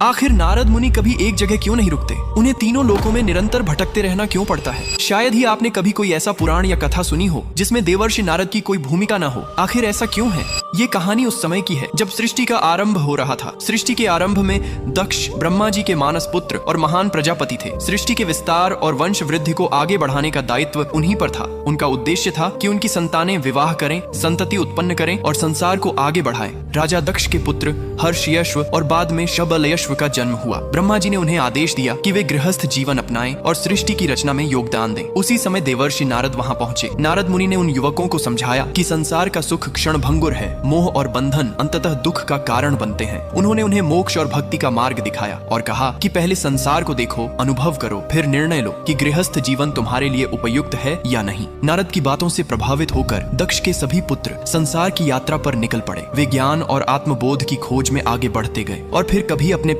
आखिर नारद मुनि कभी एक जगह क्यों नहीं रुकते? उन्हें तीनों लोकों में निरंतर भटकते रहना क्यों पड़ता है? शायद ही आपने कभी कोई ऐसा पुराण या कथा सुनी हो जिसमें देवर्षि नारद की कोई भूमिका न हो। आखिर ऐसा क्यों है? ये कहानी उस समय की है जब सृष्टि का आरंभ हो रहा था। सृष्टि के आरंभ में दक्ष ब्रह्मा जी के मानस पुत्र और महान प्रजापति थे। सृष्टि के विस्तार और वंश वृद्धि को आगे बढ़ाने का दायित्व उन्हीं पर था। उनका उद्देश्य था कि उनकी संतानें विवाह करें, संतति उत्पन्न करें और संसार को आगे बढ़ाएं। राजा दक्ष के पुत्र हर्षयश्व और बाद में शबलयश्व का जन्म हुआ। ब्रह्मा जी ने उन्हें आदेश दिया कि वे गृहस्थ जीवन अपनाएं और सृष्टि की रचना में योगदान दें। उसी समय देवर्षि नारद वहां पहुंचे। नारद मुनि ने उन युवकों को समझाया कि संसार का सुख क्षण भंगुर है, मोह और बंधन अंततः दुख का कारण बनते हैं। उन्होंने उन्हें मोक्ष और भक्ति का मार्ग दिखाया और कहा कि पहले संसार को देखो, अनुभव करो, फिर निर्णय लो कि गृहस्थ जीवन तुम्हारे लिए उपयुक्त है या नहीं। नारद की बातों से प्रभावित होकर दक्ष के सभी पुत्र संसार की यात्रा पर निकल पड़े। वे ज्ञान और आत्मबोध की खोज में आगे बढ़ते गए और फिर कभी अपने